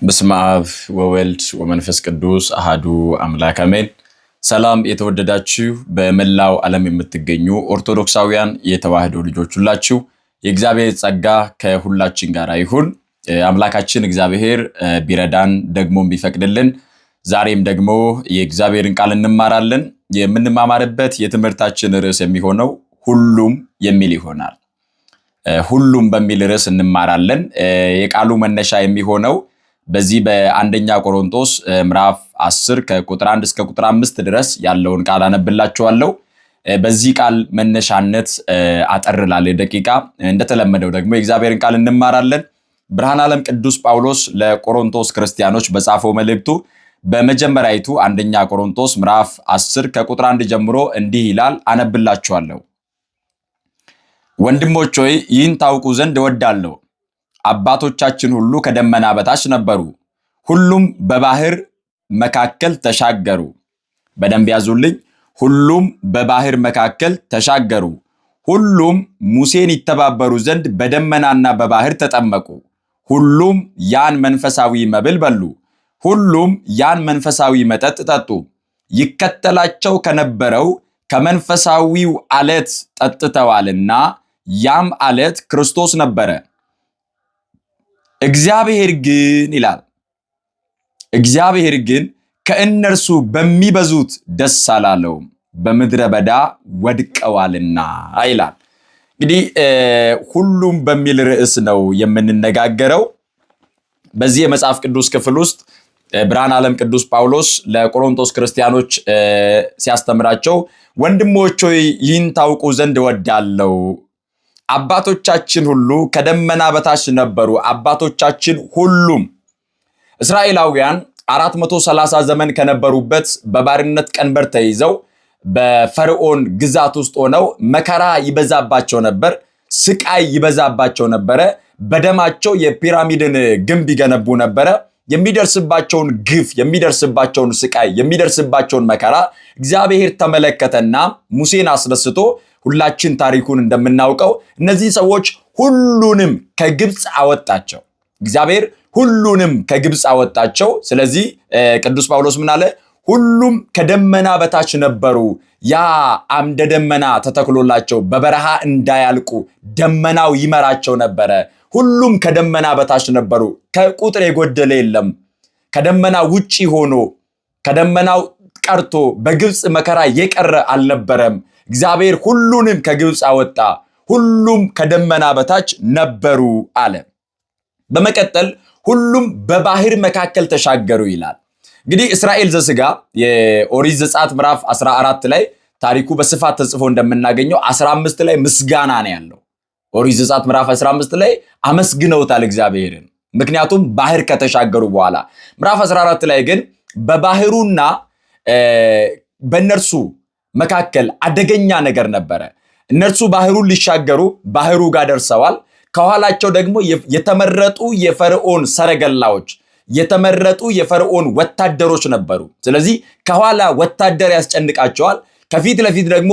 በስመ አብ ወወልድ ወመንፈስ ቅዱስ አሃዱ አምላክ አሜን። ሰላም የተወደዳችሁ በመላው ዓለም የምትገኙ ኦርቶዶክሳውያን የተዋህዶ ልጆች ሁላችሁ የእግዚአብሔር ጸጋ ከሁላችን ጋር ይሁን። አምላካችን እግዚአብሔር ቢረዳን ደግሞ ቢፈቅድልን ዛሬም ደግሞ የእግዚአብሔርን ቃል እንማራለን። የምንማማርበት የትምህርታችን ርዕስ የሚሆነው ሁሉም የሚል ይሆናል። ሁሉም በሚል ርዕስ እንማራለን። የቃሉ መነሻ የሚሆነው በዚህ በአንደኛ ቆሮንቶስ ምዕራፍ 10 ከቁጥር 1 እስከ ቁጥር 5 ድረስ ያለውን ቃል አነብላችኋለሁ። በዚህ ቃል መነሻነት አጠር ላለ ደቂቃ እንደተለመደው ደግሞ የእግዚአብሔርን ቃል እንማራለን። ብርሃነ ዓለም ቅዱስ ጳውሎስ ለቆሮንቶስ ክርስቲያኖች በጻፈው መልእክቱ በመጀመሪያይቱ አንደኛ ቆሮንቶስ ምዕራፍ 10 ከቁጥር 1 ጀምሮ እንዲህ ይላል፣ አነብላችኋለሁ። ወንድሞች ሆይ ይህን ታውቁ ዘንድ እወዳለሁ። አባቶቻችን ሁሉ ከደመና በታች ነበሩ፣ ሁሉም በባህር መካከል ተሻገሩ። በደንብ ያዙልኝ። ሁሉም በባህር መካከል ተሻገሩ። ሁሉም ሙሴን ይተባበሩ ዘንድ በደመናና በባህር ተጠመቁ። ሁሉም ያን መንፈሳዊ መብል በሉ። ሁሉም ያን መንፈሳዊ መጠጥ ጠጡ። ይከተላቸው ከነበረው ከመንፈሳዊው አለት ጠጥተዋልና ያም አለት ክርስቶስ ነበረ። እግዚአብሔር ግን ይላል፣ እግዚአብሔር ግን ከእነርሱ በሚበዙት ደስ አላለውም፣ በምድረ በዳ ወድቀዋልና ይላል። እንግዲህ ሁሉም በሚል ርዕስ ነው የምንነጋገረው። በዚህ የመጽሐፍ ቅዱስ ክፍል ውስጥ ብርሃነ ዓለም ቅዱስ ጳውሎስ ለቆሮንቶስ ክርስቲያኖች ሲያስተምራቸው ወንድሞች ሆይ ይህን ታውቁ ዘንድ እወዳለሁ። አባቶቻችን ሁሉ ከደመና በታች ነበሩ። አባቶቻችን ሁሉም እስራኤላውያን 430 ዘመን ከነበሩበት በባርነት ቀንበር ተይዘው በፈርዖን ግዛት ውስጥ ሆነው መከራ ይበዛባቸው ነበር፣ ስቃይ ይበዛባቸው ነበረ። በደማቸው የፒራሚድን ግንብ ይገነቡ ነበረ። የሚደርስባቸውን ግፍ፣ የሚደርስባቸውን ስቃይ፣ የሚደርስባቸውን መከራ እግዚአብሔር ተመለከተና ሙሴን አስነስቶ ሁላችን ታሪኩን እንደምናውቀው እነዚህ ሰዎች ሁሉንም ከግብፅ አወጣቸው። እግዚአብሔር ሁሉንም ከግብፅ አወጣቸው። ስለዚህ ቅዱስ ጳውሎስ ምን አለ? ሁሉም ከደመና በታች ነበሩ። ያ አምደ ደመና ተተክሎላቸው በበረሃ እንዳያልቁ ደመናው ይመራቸው ነበረ። ሁሉም ከደመና በታች ነበሩ። ከቁጥር የጎደለ የለም። ከደመና ውጪ ሆኖ ከደመናው ቀርቶ በግብፅ መከራ የቀረ አልነበረም። እግዚአብሔር ሁሉንም ከግብፅ አወጣ። ሁሉም ከደመና በታች ነበሩ አለ። በመቀጠል ሁሉም በባህር መካከል ተሻገሩ ይላል። እንግዲህ እስራኤል ዘሥጋ የኦሪት ዘጸአት ምዕራፍ 14 ላይ ታሪኩ በስፋት ተጽፎ እንደምናገኘው 15 ላይ ምስጋና ነው ያለው። ኦሪት ዘጸአት ምዕራፍ 15 ላይ አመስግነውታል እግዚአብሔርን፣ ምክንያቱም ባህር ከተሻገሩ በኋላ። ምዕራፍ 14 ላይ ግን በባህሩና በእነርሱ መካከል አደገኛ ነገር ነበረ። እነርሱ ባህሩን ሊሻገሩ ባህሩ ጋር ደርሰዋል። ከኋላቸው ደግሞ የተመረጡ የፈርዖን ሰረገላዎች፣ የተመረጡ የፈርዖን ወታደሮች ነበሩ። ስለዚህ ከኋላ ወታደር ያስጨንቃቸዋል። ከፊት ለፊት ደግሞ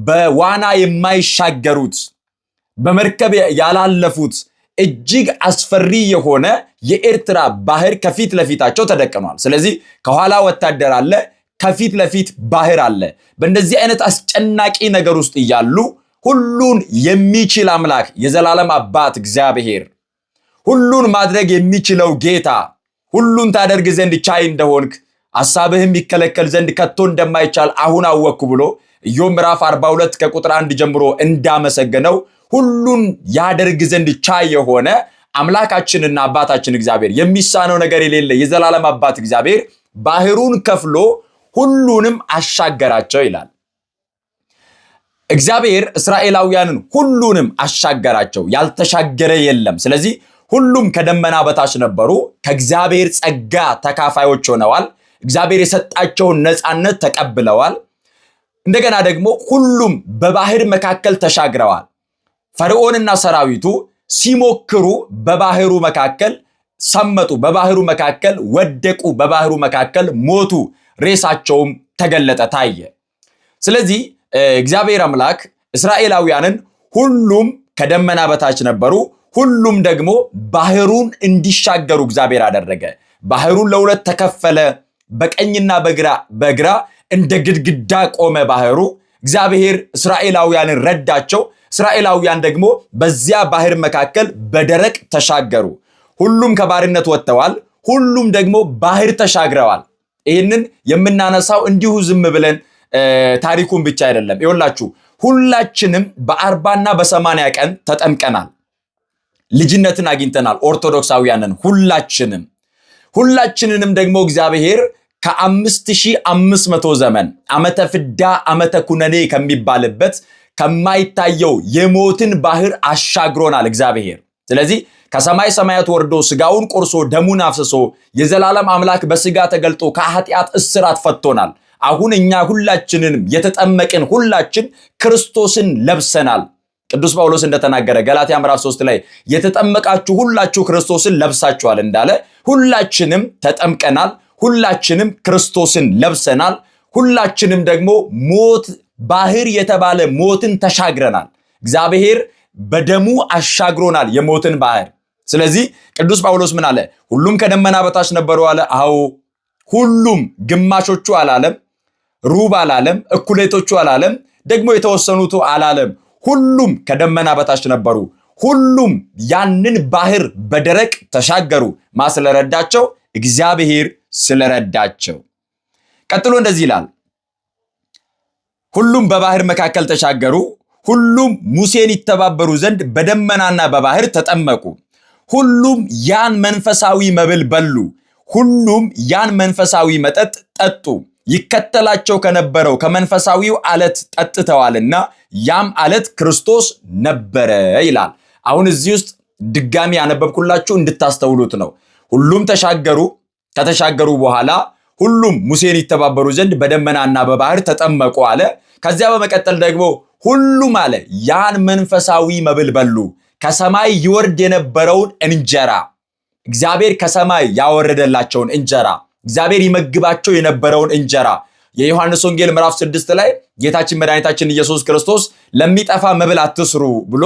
በዋና የማይሻገሩት በመርከብ ያላለፉት እጅግ አስፈሪ የሆነ የኤርትራ ባህር ከፊት ለፊታቸው ተደቅኗል። ስለዚህ ከኋላ ወታደር አለ፣ ከፊት ለፊት ባህር አለ። በእንደዚህ አይነት አስጨናቂ ነገር ውስጥ እያሉ ሁሉን የሚችል አምላክ የዘላለም አባት እግዚአብሔር፣ ሁሉን ማድረግ የሚችለው ጌታ፣ ሁሉን ታደርግ ዘንድ ቻይ እንደሆንክ ሐሳብህም ይከለከል ዘንድ ከቶ እንደማይቻል አሁን አወቅኩ ብሎ ኢዮብ ምዕራፍ 42 ከቁጥር 1 ጀምሮ እንዳመሰገነው ሁሉን ያደርግ ዘንድ ቻይ የሆነ አምላካችንና አባታችን እግዚአብሔር፣ የሚሳነው ነገር የሌለ የዘላለም አባት እግዚአብሔር ባህሩን ከፍሎ ሁሉንም አሻገራቸው ይላል። እግዚአብሔር እስራኤላውያንን ሁሉንም አሻገራቸው፣ ያልተሻገረ የለም። ስለዚህ ሁሉም ከደመና በታች ነበሩ፣ ከእግዚአብሔር ጸጋ ተካፋዮች ሆነዋል። እግዚአብሔር የሰጣቸውን ነፃነት ተቀብለዋል። እንደገና ደግሞ ሁሉም በባህር መካከል ተሻግረዋል። ፈርዖንና ሰራዊቱ ሲሞክሩ በባህሩ መካከል ሰመጡ፣ በባህሩ መካከል ወደቁ፣ በባህሩ መካከል ሞቱ፣ ሬሳቸውም ተገለጠ፣ ታየ። ስለዚህ እግዚአብሔር አምላክ እስራኤላውያንን ሁሉም ከደመና በታች ነበሩ፣ ሁሉም ደግሞ ባህሩን እንዲሻገሩ እግዚአብሔር አደረገ። ባህሩን ለሁለት ተከፈለ። በቀኝና በግራ እንደ ግድግዳ ቆመ ባህሩ። እግዚአብሔር እስራኤላውያንን ረዳቸው። እስራኤላውያን ደግሞ በዚያ ባህር መካከል በደረቅ ተሻገሩ። ሁሉም ከባርነት ወጥተዋል። ሁሉም ደግሞ ባህር ተሻግረዋል። ይህንን የምናነሳው እንዲሁ ዝም ብለን ታሪኩን ብቻ አይደለም። ይኸውላችሁ ሁላችንም በ40ና በ80 ቀን ተጠምቀናል። ልጅነትን አግኝተናል። ኦርቶዶክሳውያንን ሁላችንንም ደግሞ እግዚአብሔር ከ5500 ዘመን ዓመተ ፍዳ ዓመተ ኩነኔ ከሚባልበት ከማይታየው የሞትን ባህር አሻግሮናል እግዚአብሔር። ስለዚህ ከሰማይ ሰማያት ወርዶ ስጋውን ቆርሶ ደሙን አፍስሶ የዘላለም አምላክ በስጋ ተገልጦ ከኃጢአት እስራት ፈቶናል። አሁን እኛ ሁላችንንም የተጠመቅን ሁላችን ክርስቶስን ለብሰናል። ቅዱስ ጳውሎስ እንደተናገረ ገላትያ ምዕራፍ 3 ላይ የተጠመቃችሁ ሁላችሁ ክርስቶስን ለብሳችኋል እንዳለ ሁላችንም ተጠምቀናል። ሁላችንም ክርስቶስን ለብሰናል። ሁላችንም ደግሞ ሞት ባህር የተባለ ሞትን ተሻግረናል። እግዚአብሔር በደሙ አሻግሮናል የሞትን ባህር። ስለዚህ ቅዱስ ጳውሎስ ምን አለ? ሁሉም ከደመና በታች ነበሩ አለ። አዎ ሁሉም፣ ግማሾቹ አላለም፣ ሩብ አላለም፣ እኩሌቶቹ አላለም፣ ደግሞ የተወሰኑቱ አላለም። ሁሉም ከደመና በታች ነበሩ። ሁሉም ያንን ባህር በደረቅ ተሻገሩ። ማ ስለረዳቸው? እግዚአብሔር ስለረዳቸው። ቀጥሎ እንደዚህ ይላል፣ ሁሉም በባህር መካከል ተሻገሩ። ሁሉም ሙሴን ይተባበሩ ዘንድ በደመናና በባህር ተጠመቁ። ሁሉም ያን መንፈሳዊ መብል በሉ። ሁሉም ያን መንፈሳዊ መጠጥ ጠጡ። ይከተላቸው ከነበረው ከመንፈሳዊው አለት ጠጥተዋልና ያም አለት ክርስቶስ ነበረ ይላል። አሁን እዚህ ውስጥ ድጋሚ ያነበብኩላችሁ እንድታስተውሉት ነው። ሁሉም ተሻገሩ። ከተሻገሩ በኋላ ሁሉም ሙሴን ይተባበሩ ዘንድ በደመናና በባህር ተጠመቁ አለ። ከዚያ በመቀጠል ደግሞ ሁሉም አለ ያን መንፈሳዊ መብል በሉ። ከሰማይ ይወርድ የነበረውን እንጀራ፣ እግዚአብሔር ከሰማይ ያወረደላቸውን እንጀራ፣ እግዚአብሔር ይመግባቸው የነበረውን እንጀራ የዮሐንስ ወንጌል ምዕራፍ 6 ላይ ጌታችን መድኃኒታችን ኢየሱስ ክርስቶስ ለሚጠፋ መብል አትስሩ ብሎ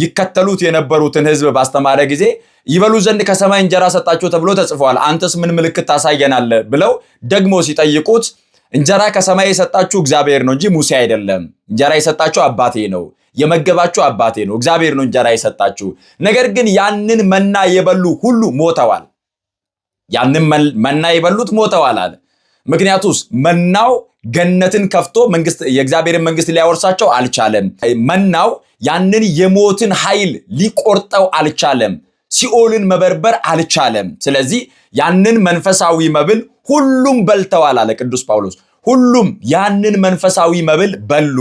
ይከተሉት የነበሩትን ሕዝብ ባስተማረ ጊዜ ይበሉ ዘንድ ከሰማይ እንጀራ ሰጣቸው ተብሎ ተጽፏል፣ አንተስ ምን ምልክት ታሳየናለህ ብለው ደግሞ ሲጠይቁት እንጀራ ከሰማይ የሰጣችሁ እግዚአብሔር ነው እንጂ ሙሴ አይደለም። እንጀራ የሰጣችሁ አባቴ ነው፣ የመገባችሁ አባቴ ነው፣ እግዚአብሔር ነው እንጀራ የሰጣችሁ። ነገር ግን ያንን መና የበሉ ሁሉ ሞተዋል። ያንን መና የበሉት ሞተዋል አለ። ምክንያቱስ መናው ገነትን ከፍቶ የእግዚአብሔርን መንግስት ሊያወርሳቸው አልቻለም። መናው ያንን የሞትን ኃይል ሊቆርጠው አልቻለም። ሲኦልን መበርበር አልቻለም። ስለዚህ ያንን መንፈሳዊ መብል ሁሉም በልተዋል አለ ቅዱስ ጳውሎስ። ሁሉም ያንን መንፈሳዊ መብል በሉ።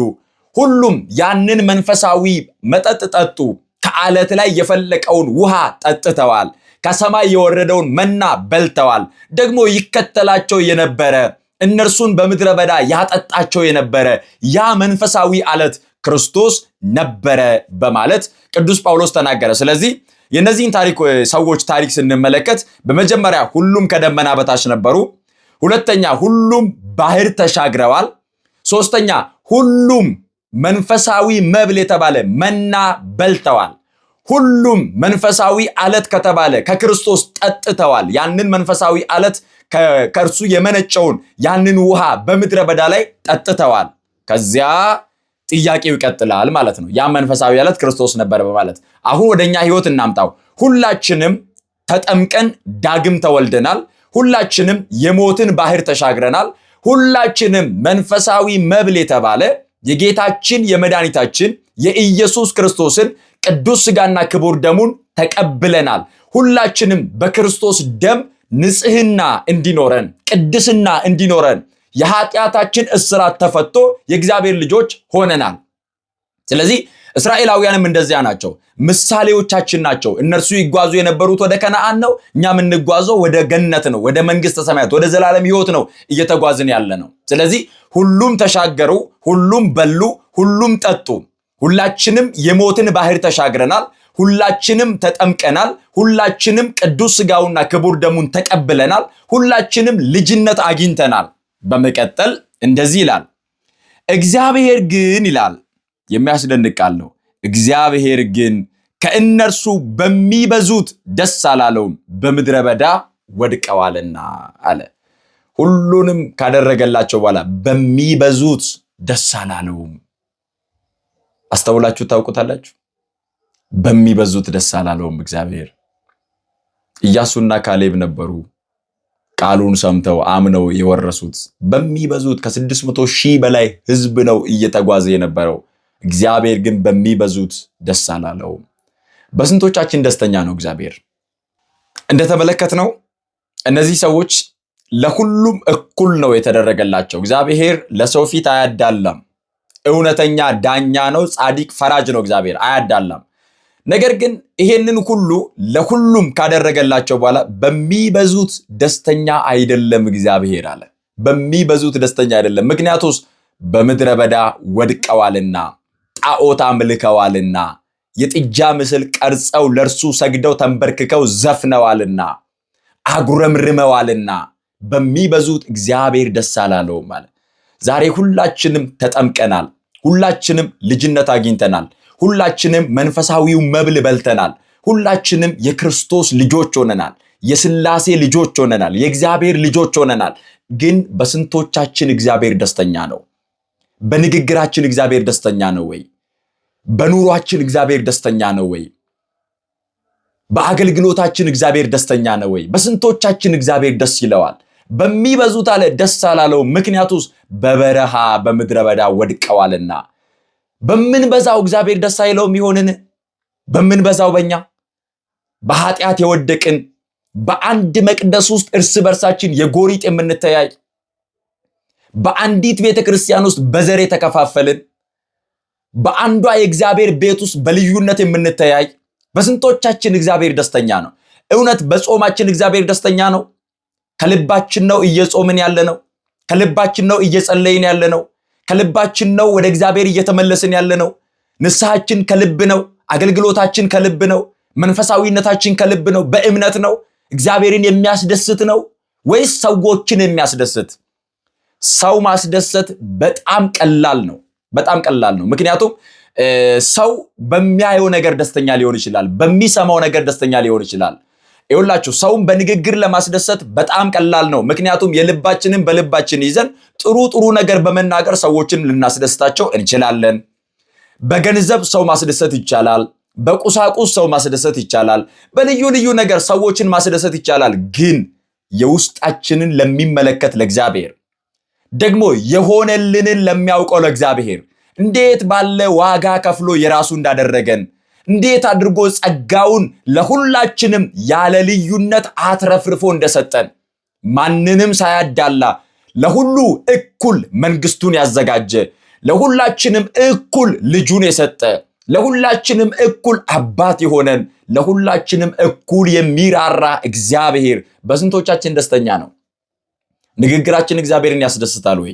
ሁሉም ያንን መንፈሳዊ መጠጥ ጠጡ። ከዓለት ላይ የፈለቀውን ውሃ ጠጥተዋል። ከሰማይ የወረደውን መና በልተዋል። ደግሞ ይከተላቸው የነበረ እነርሱን በምድረ በዳ ያጠጣቸው የነበረ ያ መንፈሳዊ ዓለት ክርስቶስ ነበረ በማለት ቅዱስ ጳውሎስ ተናገረ። ስለዚህ የእነዚህን ሰዎች ታሪክ ስንመለከት በመጀመሪያ ሁሉም ከደመና በታች ነበሩ። ሁለተኛ ሁሉም ባህር ተሻግረዋል። ሶስተኛ ሁሉም መንፈሳዊ መብል የተባለ መና በልተዋል። ሁሉም መንፈሳዊ ዓለት ከተባለ ከክርስቶስ ጠጥተዋል። ያንን መንፈሳዊ ዓለት ከእርሱ የመነጨውን ያንን ውሃ በምድረ በዳ ላይ ጠጥተዋል። ከዚያ ጥያቄው ይቀጥላል ማለት ነው። ያ መንፈሳዊ ዓለት ክርስቶስ ነበር በማለት አሁን ወደኛ ህይወት እናምጣው። ሁላችንም ተጠምቀን ዳግም ተወልደናል። ሁላችንም የሞትን ባህር ተሻግረናል። ሁላችንም መንፈሳዊ መብል የተባለ የጌታችን የመድኃኒታችን የኢየሱስ ክርስቶስን ቅዱስ ሥጋና ክቡር ደሙን ተቀብለናል። ሁላችንም በክርስቶስ ደም ንጽህና እንዲኖረን፣ ቅድስና እንዲኖረን የኃጢአታችን እስራት ተፈቶ የእግዚአብሔር ልጆች ሆነናል። ስለዚህ እስራኤላውያንም እንደዚያ ናቸው፣ ምሳሌዎቻችን ናቸው። እነርሱ ይጓዙ የነበሩት ወደ ከነዓን ነው። እኛም እንጓዘው ወደ ገነት ነው፣ ወደ መንግስተ ሰማያት፣ ወደ ዘላለም ህይወት ነው እየተጓዝን ያለ ነው። ስለዚህ ሁሉም ተሻገሩ፣ ሁሉም በሉ፣ ሁሉም ጠጡ። ሁላችንም የሞትን ባህር ተሻግረናል። ሁላችንም ተጠምቀናል። ሁላችንም ቅዱስ ሥጋውና ክቡር ደሙን ተቀብለናል። ሁላችንም ልጅነት አግኝተናል። በመቀጠል እንደዚህ ይላል፣ እግዚአብሔር ግን ይላል፣ የሚያስደንቅ ቃል ነው። እግዚአብሔር ግን ከእነርሱ በሚበዙት ደስ አላለውም፣ በምድረ በዳ ወድቀዋልና አለ። ሁሉንም ካደረገላቸው በኋላ በሚበዙት ደስ አላለውም። አስተውላችሁ ታውቁታላችሁ? በሚበዙት ደስ አላለውም እግዚአብሔር። ኢያሱና ካሌብ ነበሩ ቃሉን ሰምተው አምነው የወረሱት። በሚበዙት ከ600,000 በላይ ህዝብ ነው እየተጓዘ የነበረው። እግዚአብሔር ግን በሚበዙት ደስ አላለውም። በስንቶቻችን ደስተኛ ነው እግዚአብሔር? እንደተመለከትነው እነዚህ ሰዎች ለሁሉም እኩል ነው የተደረገላቸው። እግዚአብሔር ለሰው ፊት አያዳላም። እውነተኛ ዳኛ ነው፣ ጻድቅ ፈራጅ ነው። እግዚአብሔር አያዳላም። ነገር ግን ይሄንን ሁሉ ለሁሉም ካደረገላቸው በኋላ በሚበዙት ደስተኛ አይደለም እግዚአብሔር አለ። በሚበዙት ደስተኛ አይደለም። ምክንያቱስ በምድረ በዳ ወድቀዋልና፣ ጣዖት አምልከዋልና፣ የጥጃ ምስል ቀርጸው ለእርሱ ሰግደው ተንበርክከው ዘፍነዋልና፣ አጉረምርመዋልና በሚበዙት እግዚአብሔር ደስ አላለውም አለ። ዛሬ ሁላችንም ተጠምቀናል። ሁላችንም ልጅነት አግኝተናል። ሁላችንም መንፈሳዊው መብል በልተናል። ሁላችንም የክርስቶስ ልጆች ሆነናል። የሥላሴ ልጆች ሆነናል። የእግዚአብሔር ልጆች ሆነናል። ግን በስንቶቻችን እግዚአብሔር ደስተኛ ነው? በንግግራችን እግዚአብሔር ደስተኛ ነው ወይ? በኑሯችን እግዚአብሔር ደስተኛ ነው ወይ? በአገልግሎታችን እግዚአብሔር ደስተኛ ነው ወይ? በስንቶቻችን እግዚአብሔር ደስ ይለዋል? በሚበዙት አለ ደስ አላለው። ምክንያቱስ በበረሃ በምድረ በዳ ወድቀዋልና። በምንበዛው እግዚአብሔር ደስ አይለውም ይሆንን? በምንበዛው በእኛ በኃጢአት የወደቅን፣ በአንድ መቅደስ ውስጥ እርስ በርሳችን የጎሪጥ የምንተያይ፣ በአንዲት ቤተክርስቲያን ውስጥ በዘር የተከፋፈልን፣ በአንዷ የእግዚአብሔር ቤት ውስጥ በልዩነት የምንተያይ በስንቶቻችን እግዚአብሔር ደስተኛ ነው? እውነት በጾማችን እግዚአብሔር ደስተኛ ነው? ከልባችን ነው እየጾምን ያለ ነው? ከልባችን ነው እየጸለይን ያለ ነው? ከልባችን ነው ወደ እግዚአብሔር እየተመለስን ያለ ነው? ንስሐችን ከልብ ነው? አገልግሎታችን ከልብ ነው? መንፈሳዊነታችን ከልብ ነው? በእምነት ነው? እግዚአብሔርን የሚያስደስት ነው ወይስ ሰዎችን የሚያስደስት? ሰው ማስደሰት በጣም ቀላል ነው። በጣም ቀላል ነው። ምክንያቱም ሰው በሚያየው ነገር ደስተኛ ሊሆን ይችላል። በሚሰማው ነገር ደስተኛ ሊሆን ይችላል። ይኸውላችሁ ሰውን በንግግር ለማስደሰት በጣም ቀላል ነው። ምክንያቱም የልባችንን በልባችን ይዘን ጥሩ ጥሩ ነገር በመናገር ሰዎችን ልናስደስታቸው እንችላለን። በገንዘብ ሰው ማስደሰት ይቻላል። በቁሳቁስ ሰው ማስደሰት ይቻላል። በልዩ ልዩ ነገር ሰዎችን ማስደሰት ይቻላል። ግን የውስጣችንን ለሚመለከት ለእግዚአብሔር ደግሞ የሆነልንን ለሚያውቀው ለእግዚአብሔር እንዴት ባለ ዋጋ ከፍሎ የራሱ እንዳደረገን እንዴት አድርጎ ጸጋውን ለሁላችንም ያለ ልዩነት አትረፍርፎ እንደሰጠን ማንንም ሳያዳላ ለሁሉ እኩል መንግስቱን ያዘጋጀ ለሁላችንም እኩል ልጁን የሰጠ ለሁላችንም እኩል አባት የሆነን ለሁላችንም እኩል የሚራራ እግዚአብሔር በስንቶቻችን ደስተኛ ነው? ንግግራችን እግዚአብሔርን ያስደስታል ወይ?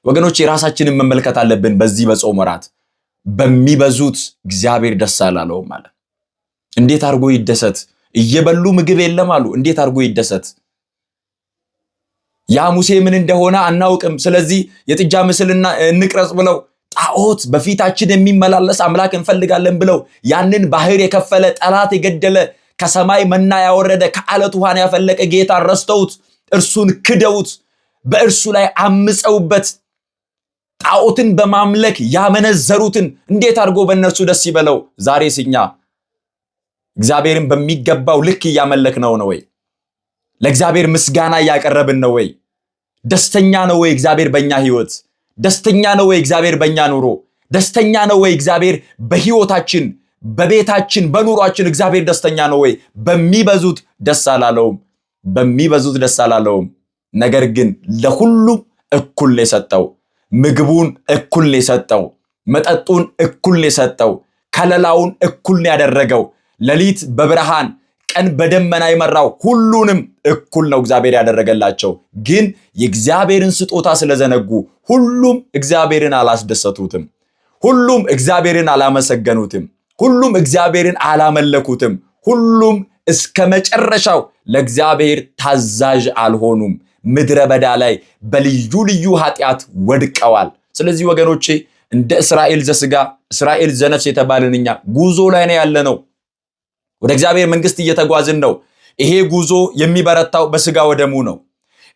ወገኖች የራሳችንን መመልከት አለብን። በዚህ በጾም ወራት በሚበዙት እግዚአብሔር ደስ አላለውም ማለት እንዴት አድርጎ ይደሰት? እየበሉ ምግብ የለም አሉ። እንዴት አድርጎ ይደሰት? ያ ሙሴ ምን እንደሆነ አናውቅም። ስለዚህ የጥጃ ምስልና እንቅረጽ ብለው ጣዖት በፊታችን የሚመላለስ አምላክ እንፈልጋለን ብለው ያንን ባህር የከፈለ ጠላት የገደለ ከሰማይ መና ያወረደ ከዓለት ውሃን ያፈለቀ ጌታ ረስተውት እርሱን ክደውት በእርሱ ላይ አምፀውበት ጣዖትን በማምለክ ያመነዘሩትን እንዴት አድርጎ በእነርሱ ደስ ይበለው? ዛሬስ እኛ እግዚአብሔርን በሚገባው ልክ እያመለክነው ነው ወይ? ለእግዚአብሔር ምስጋና እያቀረብን ነው ወይ? ደስተኛ ነው ወይ እግዚአብሔር በእኛ ህይወት? ደስተኛ ነው ወይ እግዚአብሔር በእኛ ኑሮ? ደስተኛ ነው ወይ እግዚአብሔር በህይወታችን፣ በቤታችን፣ በኑሯችን እግዚአብሔር ደስተኛ ነው ወይ? በሚበዙት ደስ አላለውም። በሚበዙት ደስ አላለውም። ነገር ግን ለሁሉም እኩል የሰጠው ምግቡን እኩል የሰጠው መጠጡን እኩል የሰጠው ከለላውን እኩል ያደረገው ሌሊት በብርሃን ቀን በደመና የመራው ሁሉንም እኩል ነው እግዚአብሔር ያደረገላቸው። ግን የእግዚአብሔርን ስጦታ ስለዘነጉ ሁሉም እግዚአብሔርን አላስደሰቱትም። ሁሉም እግዚአብሔርን አላመሰገኑትም። ሁሉም እግዚአብሔርን አላመለኩትም። ሁሉም እስከ መጨረሻው ለእግዚአብሔር ታዛዥ አልሆኑም። ምድረ በዳ ላይ በልዩ ልዩ ኃጢአት ወድቀዋል። ስለዚህ ወገኖቼ እንደ እስራኤል ዘስጋ እስራኤል ዘነፍስ የተባልን እኛ ጉዞ ላይ ነው ያለነው። ወደ እግዚአብሔር መንግስት እየተጓዝን ነው። ይሄ ጉዞ የሚበረታው በስጋ ወደሙ ነው።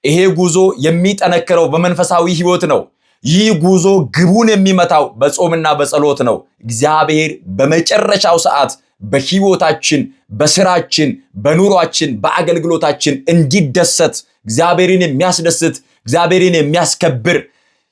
ይሄ ጉዞ የሚጠነክረው በመንፈሳዊ ህይወት ነው። ይህ ጉዞ ግቡን የሚመታው በጾምና በጸሎት ነው። እግዚአብሔር በመጨረሻው ሰዓት በህይወታችን፣ በስራችን፣ በኑሯችን፣ በአገልግሎታችን እንዲደሰት እግዚአብሔርን የሚያስደስት እግዚአብሔርን የሚያስከብር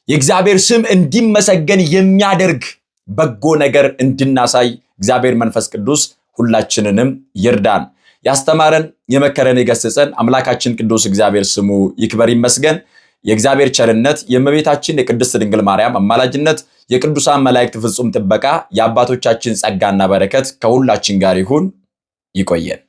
የእግዚአብሔር ስም እንዲመሰገን የሚያደርግ በጎ ነገር እንድናሳይ እግዚአብሔር መንፈስ ቅዱስ ሁላችንንም ይርዳን። ያስተማረን የመከረን የገሰጸን አምላካችን ቅዱስ እግዚአብሔር ስሙ ይክበር ይመስገን። የእግዚአብሔር ቸርነት፣ የእመቤታችን የቅድስት ድንግል ማርያም አማላጅነት፣ የቅዱሳን መላእክት ፍጹም ጥበቃ፣ የአባቶቻችን ጸጋና በረከት ከሁላችን ጋር ይሁን። ይቆየን።